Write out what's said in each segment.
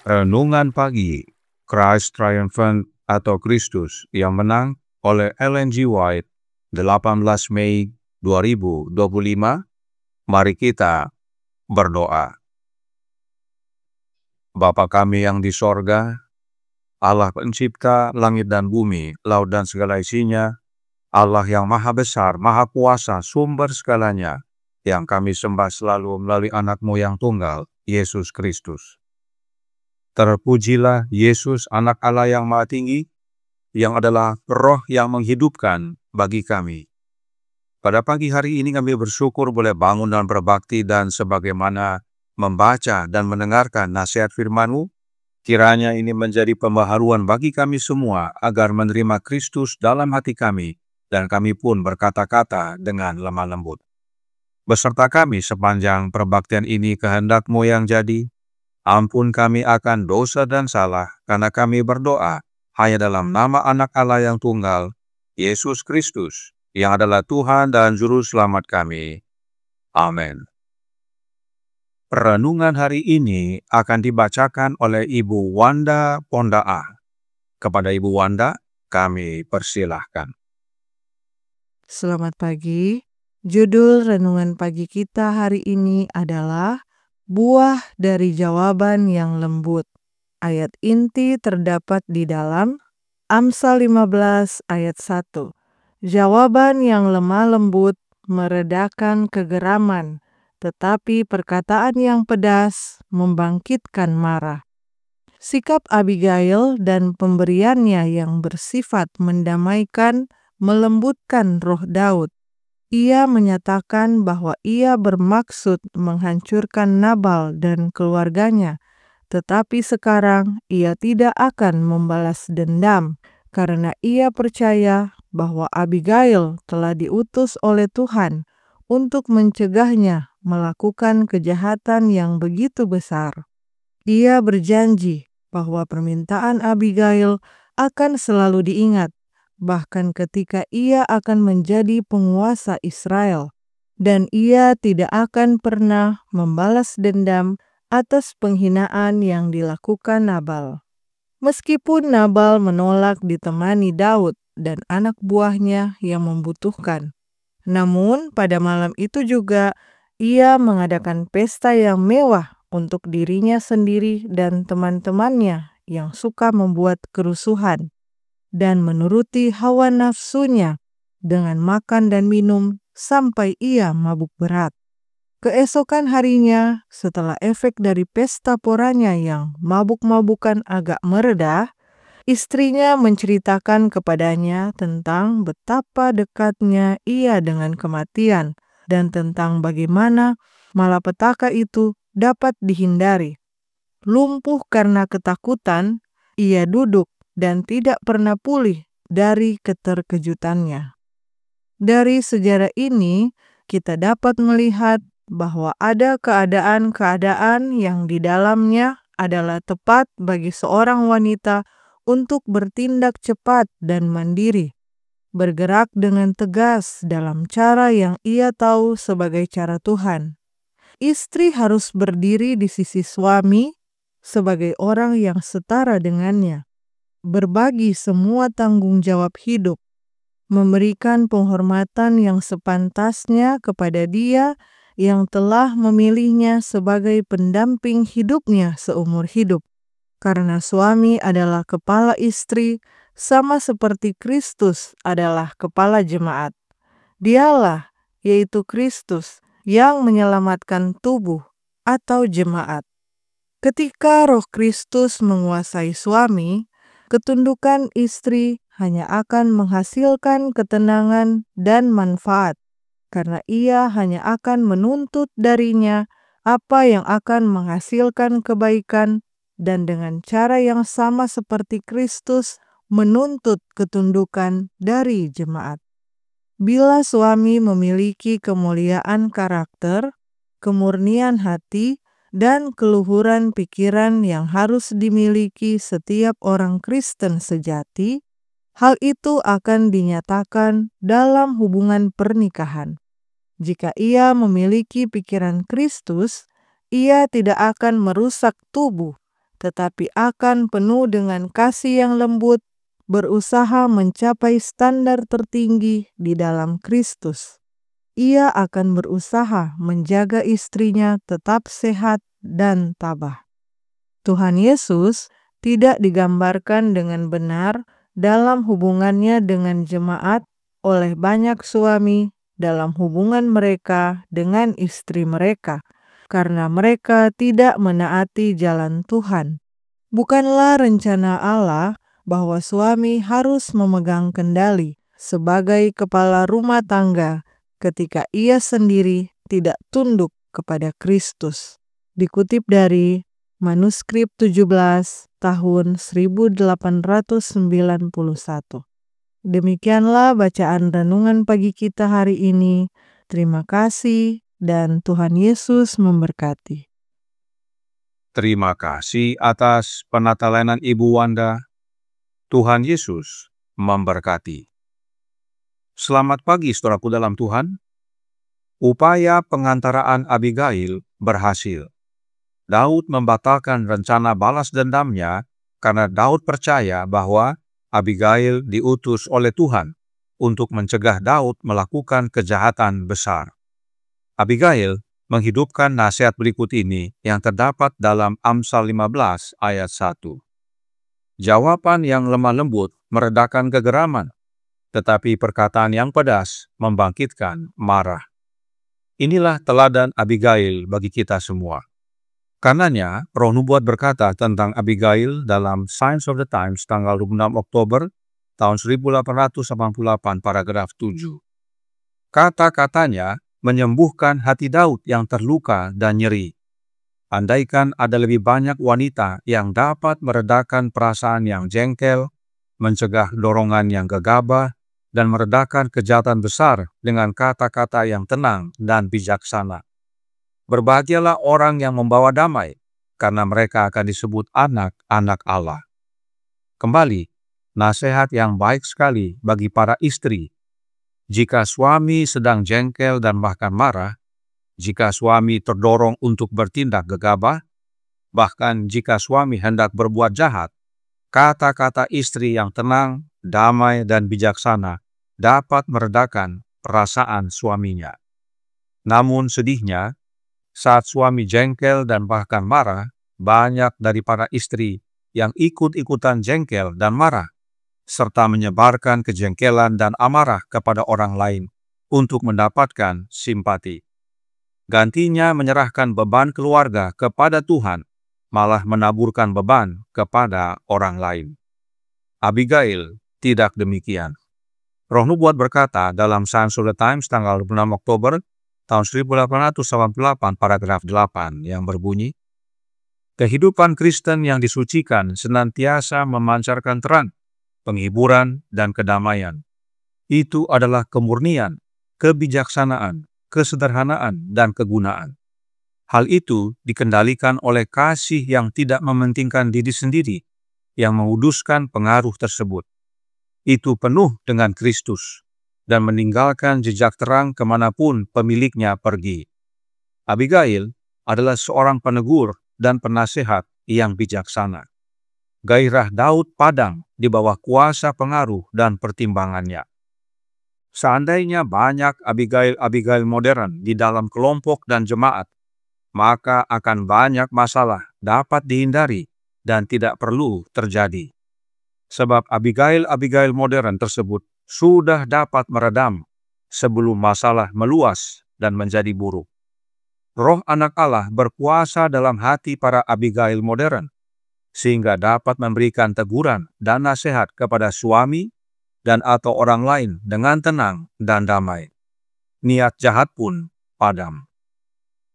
Renungan Pagi, Christ Triumphant atau Kristus yang Menang oleh Ellen G. White, 18 Mei 2025. Mari kita berdoa. Bapa kami yang di sorga, Allah pencipta langit dan bumi, laut dan segala isinya, Allah yang maha besar, maha kuasa, sumber segalanya, yang kami sembah selalu melalui anak-Mu yang tunggal, Yesus Kristus. Terpujilah Yesus, anak Allah yang maha tinggi, yang adalah roh yang menghidupkan bagi kami. Pada pagi hari ini kami bersyukur boleh bangun dan berbakti, dan sebagaimana membaca dan mendengarkan nasihat firman-Mu, kiranya ini menjadi pembaharuan bagi kami semua agar menerima Kristus dalam hati kami, dan kami pun berkata-kata dengan lemah lembut. Beserta kami sepanjang perbaktian ini kehendak-Mu yang jadi. Ampun kami akan dosa dan salah, karena kami berdoa hanya dalam nama anak Allah yang tunggal, Yesus Kristus, yang adalah Tuhan dan Juru Selamat kami. Amin. Renungan hari ini akan dibacakan oleh Ibu Wanda Pondaa. Kepada Ibu Wanda, kami persilahkan. Selamat pagi. Judul renungan pagi kita hari ini adalah Buah dari Jawaban yang Lembut. Ayat inti terdapat di dalam Amsal 15 ayat 1. Jawaban yang lemah lembut meredakan kegeraman, tetapi perkataan yang pedas membangkitkan marah. Sikap Abigail dan pemberiannya yang bersifat mendamaikan melembutkan roh Daud. Ia menyatakan bahwa ia bermaksud menghancurkan Nabal dan keluarganya, tetapi sekarang ia tidak akan membalas dendam karena ia percaya bahwa Abigail telah diutus oleh Tuhan untuk mencegahnya melakukan kejahatan yang begitu besar. Ia berjanji bahwa permintaan Abigail akan selalu diingat, bahkan ketika ia akan menjadi penguasa Israel, dan ia tidak akan pernah membalas dendam atas penghinaan yang dilakukan Nabal. Meskipun Nabal menolak ditemani Daud dan anak buahnya yang membutuhkan, namun pada malam itu juga ia mengadakan pesta yang mewah untuk dirinya sendiri dan teman-temannya yang suka membuat kerusuhan, dan menuruti hawa nafsunya dengan makan dan minum sampai ia mabuk berat. Keesokan harinya, setelah efek dari pesta poranya yang mabuk-mabukan agak mereda, istrinya menceritakan kepadanya tentang betapa dekatnya ia dengan kematian dan tentang bagaimana malapetaka itu dapat dihindari. Lumpuh karena ketakutan, ia duduk dan tidak pernah pulih dari keterkejutannya. Dari sejarah ini, kita dapat melihat bahwa ada keadaan-keadaan yang di dalamnya adalah tepat bagi seorang wanita untuk bertindak cepat dan mandiri. bergerak dengan tegas dalam cara yang ia tahu sebagai cara Tuhan. Istri harus berdiri di sisi suami sebagai orang yang setara dengannya, berbagi semua tanggung jawab hidup, memberikan penghormatan yang sepantasnya kepada dia yang telah memilihnya sebagai pendamping hidupnya seumur hidup. Karena suami adalah kepala istri, sama seperti Kristus adalah kepala jemaat. Dialah, yaitu Kristus, yang menyelamatkan tubuh atau jemaat. Ketika Roh Kristus menguasai suami, ketundukan istri hanya akan menghasilkan ketenangan dan manfaat, karena ia hanya akan menuntut darinya apa yang akan menghasilkan kebaikan, dan dengan cara yang sama seperti Kristus menuntut ketundukan dari jemaat. Bila suami memiliki kemuliaan karakter, kemurnian hati, dan keluhuran pikiran yang harus dimiliki setiap orang Kristen sejati, hal itu akan dinyatakan dalam hubungan pernikahan. Jika ia memiliki pikiran Kristus, ia tidak akan merusak tubuh, tetapi akan penuh dengan kasih yang lembut, berusaha mencapai standar tertinggi di dalam Kristus. Ia akan berusaha menjaga istrinya tetap sehat dan tabah. Tuhan Yesus tidak digambarkan dengan benar dalam hubungannya dengan jemaat oleh banyak suami dalam hubungan mereka dengan istri mereka, karena mereka tidak menaati jalan Tuhan. Bukanlah rencana Allah bahwa suami harus memegang kendali sebagai kepala rumah tangga ketika ia sendiri tidak tunduk kepada Kristus. Dikutip dari manuskrip 17 tahun 1891. Demikianlah bacaan renungan pagi kita hari ini. Terima kasih dan Tuhan Yesus memberkati. Terima kasih atas penatelanan Ibu Wanda. Tuhan Yesus memberkati. Selamat pagi saudaraku dalam Tuhan. Upaya pengantaraan Abigail berhasil. Daud membatalkan rencana balas dendamnya karena Daud percaya bahwa Abigail diutus oleh Tuhan untuk mencegah Daud melakukan kejahatan besar. Abigail menghidupkan nasihat berikut ini yang terdapat dalam Amsal 15 ayat 1. Jawaban yang lemah lembut meredakan kegeraman, tetapi perkataan yang pedas membangkitkan marah. Inilah teladan Abigail bagi kita semua. Karenanya, Roh Nubuat berkata tentang Abigail dalam Signs of the Times tanggal 26 Oktober tahun 1888 paragraf 7. Kata-katanya menyembuhkan hati Daud yang terluka dan nyeri. Andaikan ada lebih banyak wanita yang dapat meredakan perasaan yang jengkel, mencegah dorongan yang gegabah, dan meredakan kejahatan besar dengan kata-kata yang tenang dan bijaksana. Berbahagialah orang yang membawa damai, karena mereka akan disebut anak-anak Allah. Kembali, nasihat yang baik sekali bagi para istri. Jika suami sedang jengkel dan bahkan marah, jika suami terdorong untuk bertindak gegabah, bahkan jika suami hendak berbuat jahat, kata-kata istri yang tenang, damai, dan bijaksana dapat meredakan perasaan suaminya. Namun sedihnya, saat suami jengkel dan bahkan marah, banyak dari para istri yang ikut-ikutan jengkel dan marah, serta menyebarkan kejengkelan dan amarah kepada orang lain untuk mendapatkan simpati. Gantinya menyerahkan beban keluarga kepada Tuhan, malah menaburkan beban kepada orang lain. Abigail tidak demikian. Roh Nubuat berkata dalam Signs of the Times tanggal 26 Oktober tahun 1888 paragraf 8 yang berbunyi, kehidupan Kristen yang disucikan senantiasa memancarkan terang, penghiburan, dan kedamaian. Itu adalah kemurnian, kebijaksanaan, kesederhanaan, dan kegunaan. Hal itu dikendalikan oleh kasih yang tidak mementingkan diri sendiri, yang menguduskan pengaruh tersebut. itu penuh dengan Kristus dan meninggalkan jejak terang kemanapun pemiliknya pergi. Abigail adalah seorang penegur dan penasehat yang bijaksana. Gairah Daud padam di bawah kuasa pengaruh dan pertimbangannya. Seandainya banyak Abigail modern di dalam kelompok dan jemaat, maka akan banyak masalah dapat dihindari dan tidak perlu terjadi. Sebab Abigail modern tersebut sudah dapat meredam sebelum masalah meluas dan menjadi buruk. Roh Anak Allah berkuasa dalam hati para Abigail modern, sehingga dapat memberikan teguran dan nasihat kepada suami dan atau orang lain dengan tenang dan damai. Niat jahat pun padam.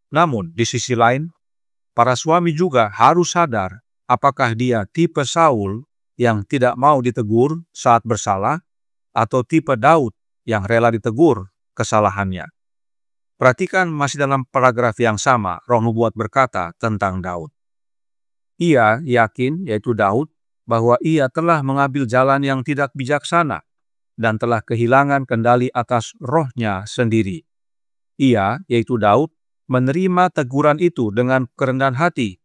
Namun, di sisi lain, para suami juga harus sadar apakah dia tipe Saul yang tidak mau ditegur saat bersalah, atau tipe Daud yang rela ditegur kesalahannya. Perhatikan masih dalam paragraf yang sama, Roh Nubuat berkata tentang Daud. Ia yakin, yaitu Daud, bahwa ia telah mengambil jalan yang tidak bijaksana dan telah kehilangan kendali atas rohnya sendiri. Ia, yaitu Daud, menerima teguran itu dengan kerendahan hati,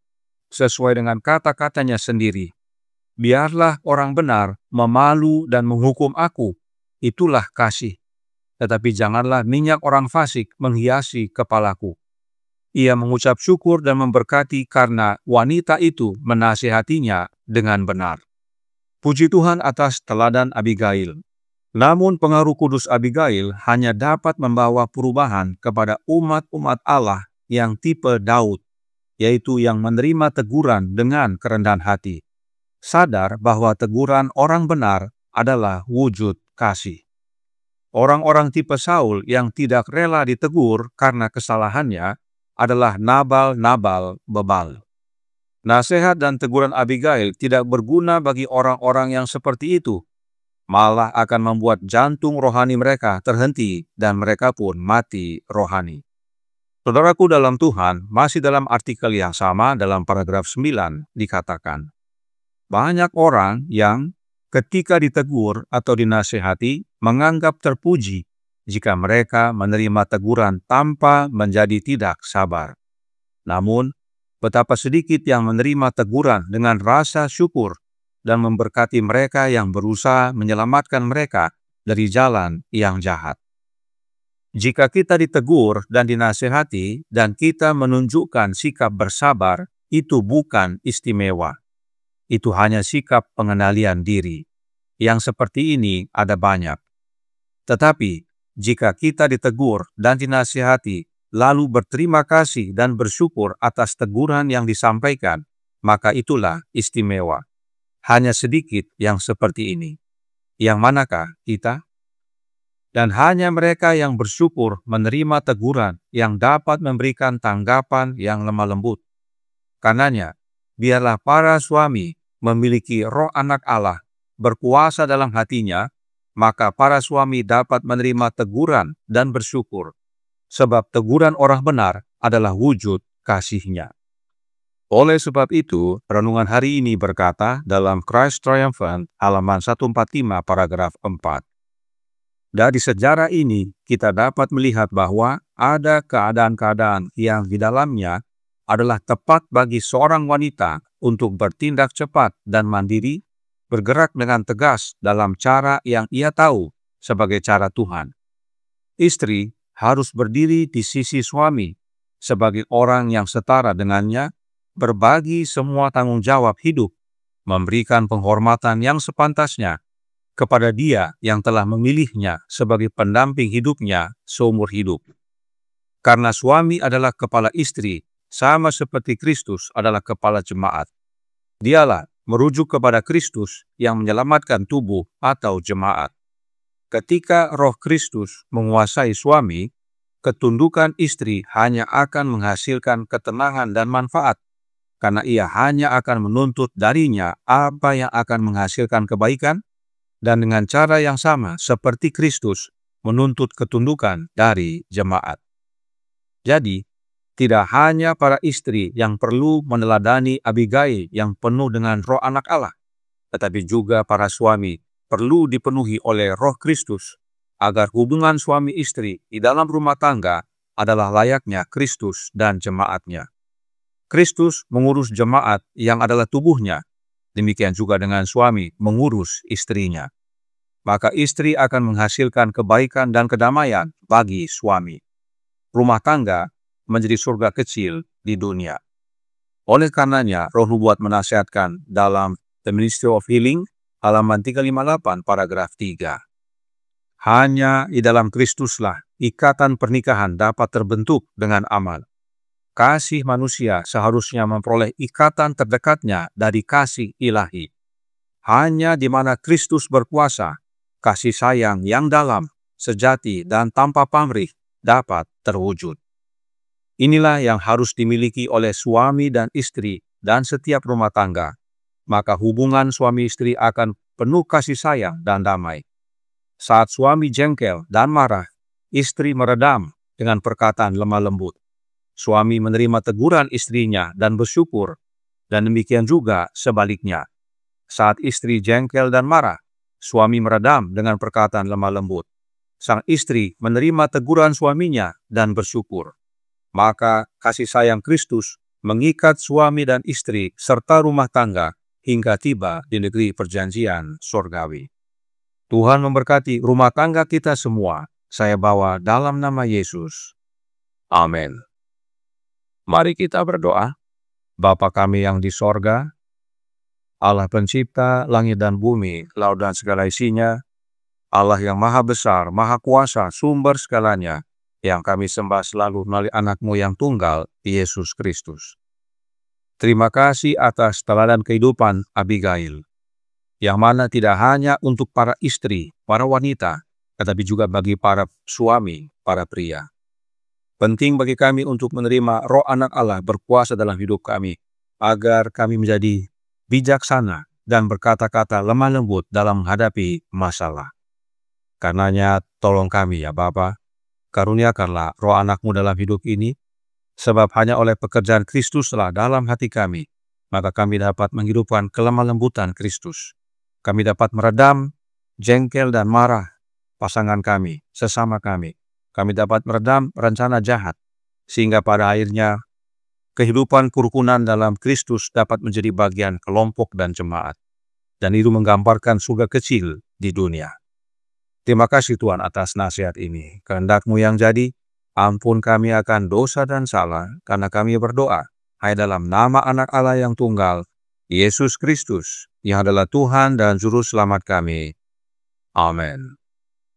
sesuai dengan kata-katanya sendiri. Biarlah orang benar memalu dan menghukum aku, itulah kasih. Tetapi janganlah minyak orang fasik menghiasi kepalaku. Ia mengucap syukur dan memberkati karena wanita itu menasihatinya dengan benar. Puji Tuhan atas teladan Abigail. Namun pengaruh kudus Abigail hanya dapat membawa perubahan kepada umat-umat Allah yang tipe Daud, yaitu yang menerima teguran dengan kerendahan hati. Sadar bahwa teguran orang benar adalah wujud kasih. Orang-orang tipe Saul yang tidak rela ditegur karena kesalahannya adalah Nabal bebal. Nasihat dan teguran Abigail tidak berguna bagi orang-orang yang seperti itu, malah akan membuat jantung rohani mereka terhenti dan mereka pun mati rohani. Saudaraku dalam Tuhan, masih dalam artikel yang sama dalam paragraf 9 dikatakan, banyak orang yang ketika ditegur atau dinasihati menganggap terpuji jika mereka menerima teguran tanpa menjadi tidak sabar. Namun, betapa sedikit yang menerima teguran dengan rasa syukur dan memberkati mereka yang berusaha menyelamatkan mereka dari jalan yang jahat. Jika kita ditegur dan dinasihati dan kita menunjukkan sikap bersabar, itu bukan istimewa. Itu hanya sikap pengendalian diri. Yang seperti ini ada banyak. Tetapi, jika kita ditegur dan dinasihati, lalu berterima kasih dan bersyukur atas teguran yang disampaikan, maka itulah istimewa. Hanya sedikit yang seperti ini. Yang manakah kita? Dan hanya mereka yang bersyukur menerima teguran yang dapat memberikan tanggapan yang lemah lembut. Karenanya, biarlah para suami memiliki roh anak Allah berkuasa dalam hatinya, maka para suami dapat menerima teguran dan bersyukur, sebab teguran orang benar adalah wujud kasih-Nya. Oleh sebab itu, renungan hari ini berkata dalam Christ Triumphant, halaman 145 paragraf 4. Dari sejarah ini, kita dapat melihat bahwa ada keadaan-keadaan yang di dalamnya adalah tepat bagi seorang wanita untuk bertindak cepat dan mandiri, bergerak dengan tegas dalam cara yang ia tahu sebagai cara Tuhan. Istri harus berdiri di sisi suami sebagai orang yang setara dengannya, berbagi semua tanggung jawab hidup, memberikan penghormatan yang sepantasnya kepada dia yang telah memilihnya sebagai pendamping hidupnya seumur hidup. Karena suami adalah kepala istri, sama seperti Kristus adalah kepala jemaat. Dialah merujuk kepada Kristus yang menyelamatkan tubuh atau jemaat. Ketika roh Kristus menguasai suami, ketundukan istri hanya akan menghasilkan ketenangan dan manfaat, karena ia hanya akan menuntut darinya apa yang akan menghasilkan kebaikan, dan dengan cara yang sama seperti Kristus menuntut ketundukan dari jemaat. Jadi, tidak hanya para istri yang perlu meneladani Abigail yang penuh dengan roh anak Allah, tetapi juga para suami perlu dipenuhi oleh Roh Kristus, agar hubungan suami istri di dalam rumah tangga adalah layaknya Kristus dan jemaatnya. Kristus mengurus jemaat yang adalah tubuhnya, demikian juga dengan suami mengurus istrinya. Maka istri akan menghasilkan kebaikan dan kedamaian bagi suami. Rumah tangga menjadi surga kecil di dunia. Oleh karenanya, Roh Nubuat menasihatkan dalam The Ministry of Healing, halaman 358, paragraf 3. Hanya di dalam Kristuslah ikatan pernikahan dapat terbentuk dengan amal. Kasih manusia seharusnya memperoleh ikatan terdekatnya dari kasih ilahi. Hanya di mana Kristus berkuasa, kasih sayang yang dalam, sejati, dan tanpa pamrih dapat terwujud. Inilah yang harus dimiliki oleh suami dan istri dan setiap rumah tangga. Maka hubungan suami istri akan penuh kasih sayang dan damai. Saat suami jengkel dan marah, istri meredam dengan perkataan lemah lembut. Suami menerima teguran istrinya dan bersyukur, dan demikian juga sebaliknya. Saat istri jengkel dan marah, suami meredam dengan perkataan lemah lembut. Sang istri menerima teguran suaminya dan bersyukur. Maka kasih sayang Kristus mengikat suami dan istri serta rumah tangga hingga tiba di negeri perjanjian surgawi. Tuhan memberkati rumah tangga kita semua. Saya bawa dalam nama Yesus. Amin. Mari kita berdoa. Bapa kami yang di sorga, Allah pencipta langit dan bumi, laut dan segala isinya, Allah yang maha besar, maha kuasa, sumber segalanya, yang kami sembah selalu melalui anak-Mu yang tunggal, Yesus Kristus. Terima kasih atas teladan kehidupan Abigail, yang mana tidak hanya untuk para istri, para wanita, tetapi juga bagi para suami, para pria. Penting bagi kami untuk menerima Roh Anak Allah berkuasa dalam hidup kami, agar kami menjadi bijaksana dan berkata-kata lemah lembut dalam menghadapi masalah. Karenanya tolong kami ya Bapa, karuniakanlah Roh Anak-Mu dalam hidup ini, sebab hanya oleh pekerjaan Kristuslah dalam hati kami, maka kami dapat menghidupkan kelemah lembutan Kristus. Kami dapat meredam jengkel dan marah pasangan kami, sesama kami. Kami dapat meredam rencana jahat, sehingga pada akhirnya kehidupan kerukunan dalam Kristus dapat menjadi bagian kelompok dan jemaat. Dan itu menggambarkan surga kecil di dunia. Terima kasih Tuhan atas nasihat ini. Kehendak-Mu yang jadi, ampun kami akan dosa dan salah, karena kami berdoa hanya dalam nama Anak Allah yang tunggal, Yesus Kristus, yang adalah Tuhan dan Juru Selamat kami. Amin.